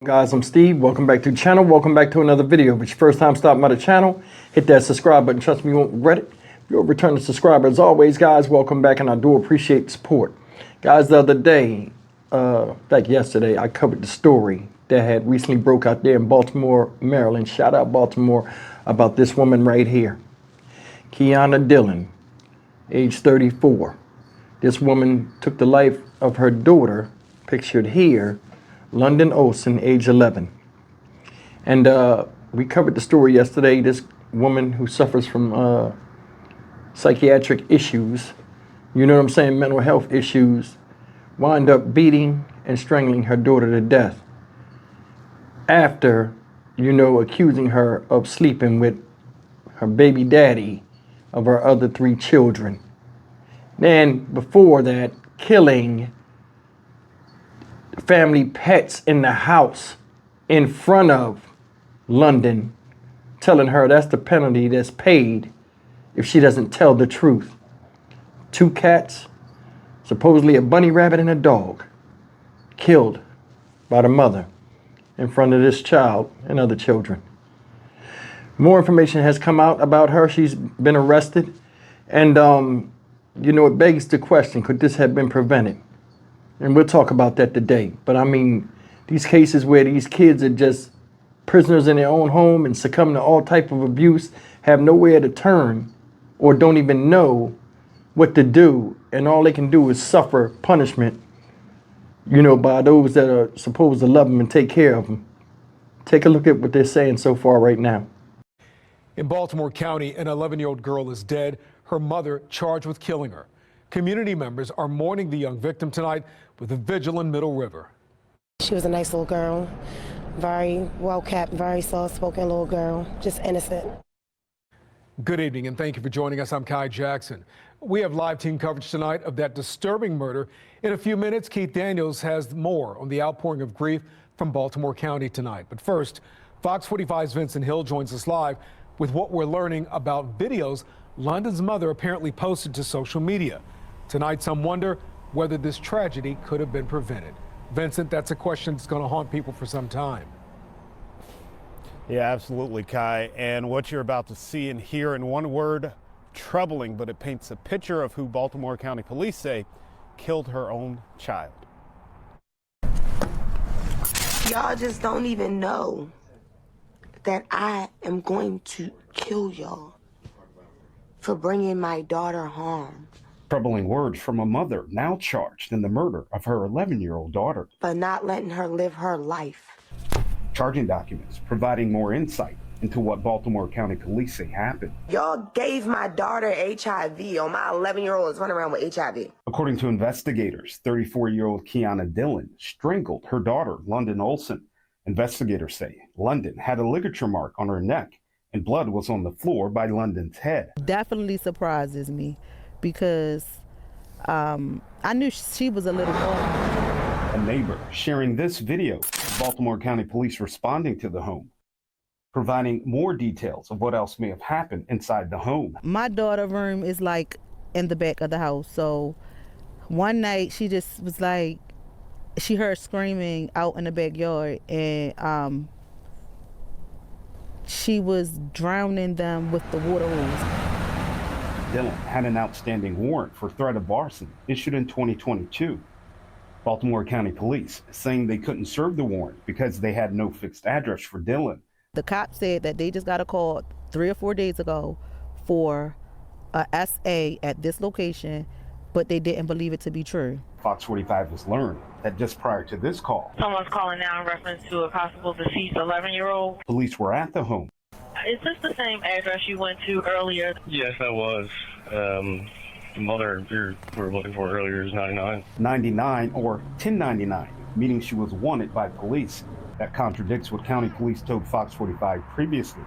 Guys, I'm Steve. Welcome back to the channel. Welcome back to another video. If it's your first time stopping by the channel, hit that subscribe button. Trust me, you won't regret it. If you're a returning subscriber, as always, guys, welcome back, and I do appreciate the support. Guys, the other day, back yesterday, I covered the story that had recently broke out there in Baltimore, Maryland. Shout out Baltimore, about this woman right here, Keyona Dillon, age 34. This woman took the life of her daughter, pictured here, London Olson, age 11. And we covered the story yesterday. This woman who suffers from psychiatric issues, you know what I'm saying, mental health issues, wound up beating and strangling her daughter to death after, accusing her of sleeping with her baby daddy of her other 3 children. Then before that, killing family pets in the house in front of London, telling her that's the penalty that's paid if she doesn't tell the truth. 2 cats, supposedly a bunny rabbit and a dog, killed by the mother in front of this child and other children. More information has come out about her. She's been arrested, and it begs the question, could this have been prevented? And we'll talk about that today. But I mean, these cases where these kids are just prisoners in their own home and succumb to all type of abuse, have nowhere to turn, or don't even know what to do, and all they can do is suffer punishment, by those that are supposed to love them and take care of them. Take a look at what they're saying so far right now. In Baltimore County, an 11-year-old girl is dead, her mother charged with killing her. Community members are mourning the young victim tonight with a vigil in Middle River. She was a nice little girl, very well-kept, very soft-spoken little girl, just innocent. Good evening, and thank you for joining us. I'm Kai Jackson. We have live team coverage tonight of that disturbing murder. In a few minutes, Keith Daniels has more on the outpouring of grief from Baltimore County tonight. But first, Fox 45's Vincent Hill joins us live with what we're learning about videos London's mother apparently posted to social media. Tonight, some wonder whether this tragedy could have been prevented. Vincent, that's a question that's going to haunt people for some time. Yeah, absolutely, Kai. And what you're about to see and hear, in one word, troubling, but it paints a picture of who Baltimore County Police say killed her own child. Y'all just don't even know that I am going to kill y'all for bringing my daughter harm. Troubling words from a mother now charged in the murder of her 11-year-old daughter. For not letting her live her life. Charging documents providing more insight into what Baltimore County Police say happened. Y'all gave my daughter HIV, or my 11-year-old is running around with HIV. According to investigators, 34-year-old Keyona Dillon strangled her daughter, London Olson. Investigators say London had a ligature mark on her neck and blood was on the floor by London's head. Definitely surprises me, because I knew she was a little girl. A neighbor sharing this video of Baltimore County Police responding to the home, providing more details of what else may have happened inside the home. My daughter's room is like in the back of the house. So one night she just was like, she heard screaming out in the backyard, and she was drowning them with the water hose. Dillon had an outstanding warrant for threat of arson issued in 2022. Baltimore County Police saying they couldn't serve the warrant because they had no fixed address for Dillon. The cops said that they just got a call 3 or 4 days ago for a SA at this location, but they didn't believe it to be true. Fox 45 has learned that just prior to this call, someone's calling now in reference to a possible deceased 11-year-old. Police were at the home. Is this the same address you went to earlier? Yes, that was. The mother we were looking for earlier is 99. 99 or 1099, meaning she was wanted by police. That contradicts what County Police told Fox 45 previously.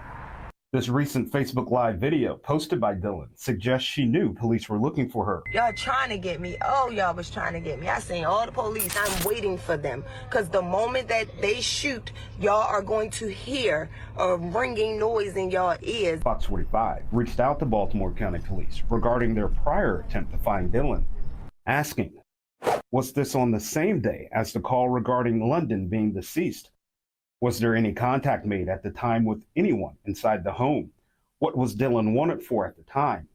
This recent Facebook Live video posted by Dillon suggests she knew police were looking for her. Y'all trying to get me. Oh, y'all was trying to get me. I seen all the police. I'm waiting for them. Because the moment that they shoot, y'all are going to hear a ringing noise in y'all ears. Fox 45 reached out to Baltimore County Police regarding their prior attempt to find Dillon, asking, was this on the same day as the call regarding London being deceased? Was there any contact made at the time with anyone inside the home? What was Dillon wanted for at the time?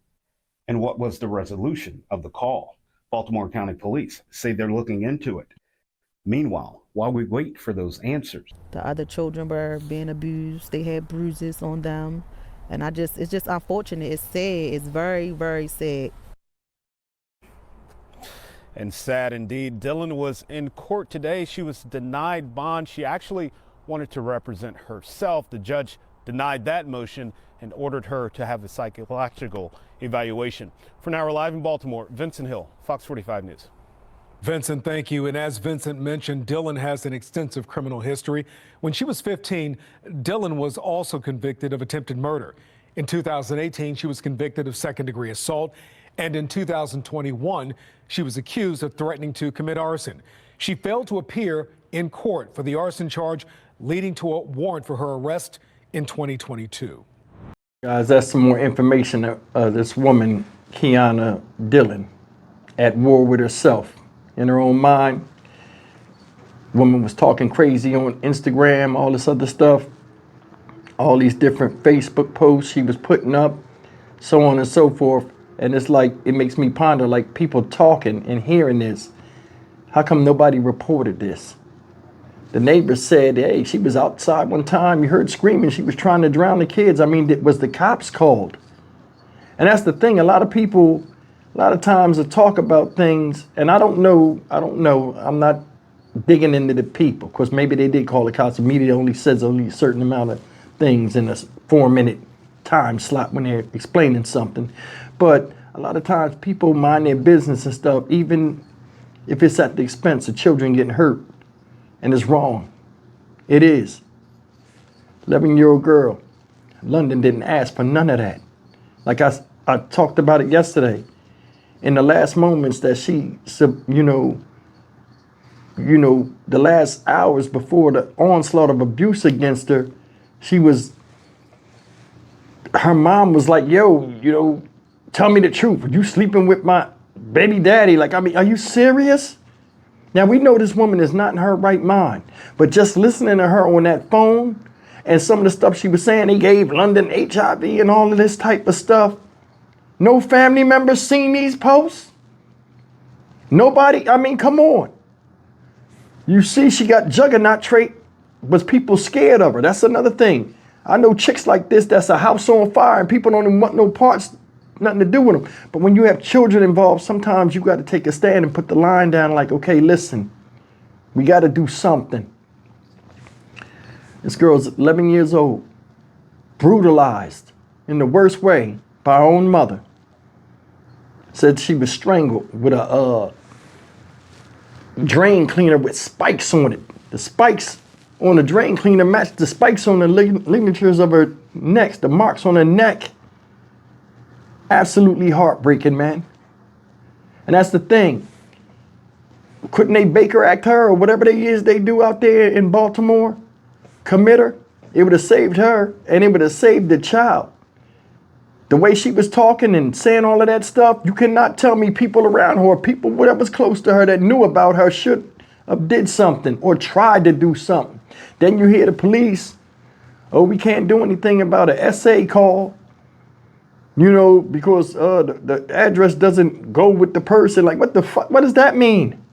And what was the resolution of the call? Baltimore County Police say they're looking into it. Meanwhile, while we wait for those answers, the other children were being abused. They had bruises on them. And it's just unfortunate. It's sad. It's very, very sad. And sad indeed. Dillon was in court today. She was denied bond. She actually wanted to represent herself. The judge denied that motion and ordered her to have a psychological evaluation. For now, we're live in Baltimore. Vincent Hill, Fox 45 News. Vincent, thank you. And as Vincent mentioned, Dillon has an extensive criminal history. When she was 15, Dillon was also convicted of attempted murder. In 2018, she was convicted of second-degree assault. And in 2021, she was accused of threatening to commit arson. She failed to appear in court for the arson charge, leading to a warrant for her arrest in 2022. Guys, that's some more information of this woman, Keyona Dillon, at war with herself. In her own mind, woman was talking crazy on Instagram, all this other stuff, all these different Facebook posts she was putting up, so on and so forth. And it's like, it makes me ponder, like, people talking and hearing this. How come nobody reported this? The neighbors said, hey, she was outside one time, you heard screaming, she was trying to drown the kids. I mean, was the cops called? And that's the thing, a lot of people, a lot of times, talk about things, and I don't know, I'm not digging into the people, because maybe they did call the cops. The media only says only a certain amount of things in a 4-minute time slot when they're explaining something. But a lot of times people mind their business and stuff, even if it's at the expense of children getting hurt, and it's wrong. It is. 11-year-old girl, London didn't ask for none of that. Like I talked about it yesterday. In the last moments that she, the last hours before the onslaught of abuse against her, her mom was like, yo, tell me the truth. Are you sleeping with my baby daddy? Like, I mean, are you serious? Now, we know this woman is not in her right mind, but just listening to her on that phone and some of the stuff she was saying, they gave London HIV and all of this type of stuff. No family members seen these posts? Nobody? I mean, come on. You see, she got juggernaut trait. Was people scared of her? That's another thing. I know chicks like this, that's a house on fire and people don't even want no parts, nothing to do with them. But when you have children involved, sometimes you got to take a stand and put the line down like, okay, listen, we got to do something. This girl's 11 years old, brutalized in the worst way by her own mother. Said she was strangled with a drain cleaner with spikes on it. The spikes on the drain cleaner matched the spikes on the ligatures of her neck, the marks on her neck. Absolutely heartbreaking, man. And that's the thing. Couldn't they Baker Act her or whatever they do out there in Baltimore? Commit her? It would have saved her and it would have saved the child. The way she was talking and saying all of that stuff, you cannot tell me people around her or people, whatever's close to her that knew about her should have did something or tried to do something. Then you hear the police, oh, we can't do anything about an SA call, because the address doesn't go with the person. Like, what the fuck? What does that mean?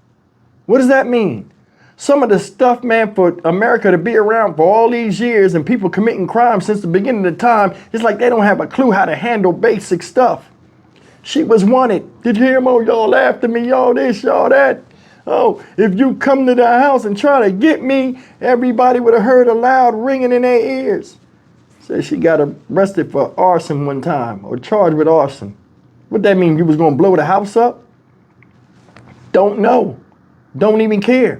What does that mean? Some of the stuff, man, for America to be around for all these years and people committing crimes since the beginning of the time, it's like they don't have a clue how to handle basic stuff. She was wanted. Did you hear them? Oh, y'all after me, y'all this, y'all that. Oh, if you come to the house and try to get me, everybody would have heard a loud ringing in their ears. Said she got arrested for arson one time or charged with arson. What that mean? You was going to blow the house up? Don't know. Don't even care.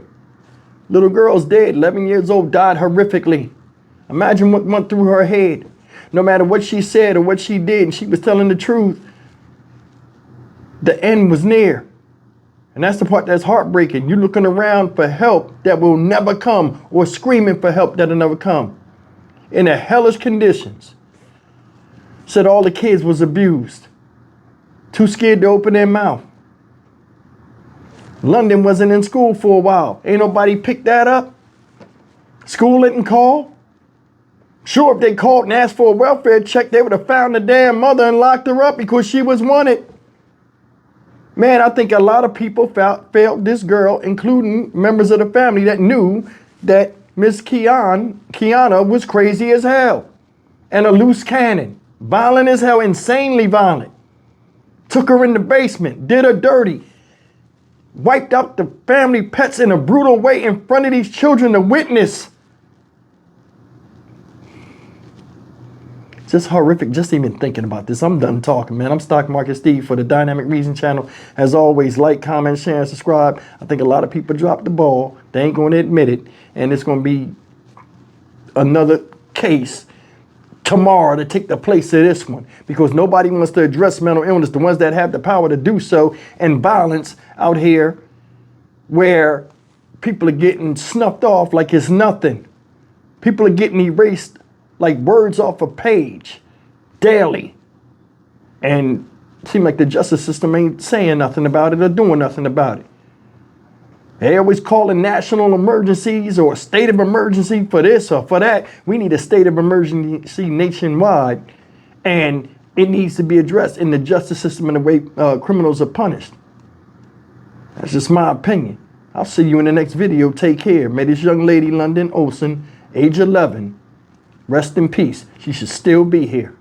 Little girl's dead, 11 years old, died horrifically. Imagine what went through her head. No matter what she said or what she did, and she was telling the truth, the end was near. And that's the part that's heartbreaking. You're looking around for help that will never come or screaming for help that'll never come. In the hellish conditions. Said all the kids was abused. Too scared to open their mouth. London wasn't in school for a while. Ain't nobody picked that up. School didn't call. Sure, if they called and asked for a welfare check, they would have found the damn mother and locked her up because she was wanted. Man, I think a lot of people felt this girl, including members of the family that knew that Miss Keyona was crazy as hell and a loose cannon, violent as hell, insanely violent. Took her in the basement, did her dirty, wiped out the family pets in a brutal way in front of these children to witness. Just horrific, just even thinking about this. I'm done talking, man. I'm Stock Market Steve for the Dynamic Reason channel. As always, like, comment, share, and subscribe. I think a lot of people dropped the ball. They ain't going to admit it. And it's going to be another case tomorrow to take the place of this one, because nobody wants to address mental illness, the ones that have the power to do so, and violence out here where people are getting snuffed off like it's nothing. People are getting erased like words off a page daily. And it seems like the justice system ain't saying nothing about it or doing nothing about it. They always calling national emergencies or a state of emergency for this or for that. We need a state of emergency nationwide, and it needs to be addressed in the justice system and the way criminals are punished. That's just my opinion. I'll see you in the next video. Take care. May this young lady, London Olsen, age 11, rest in peace. She should still be here.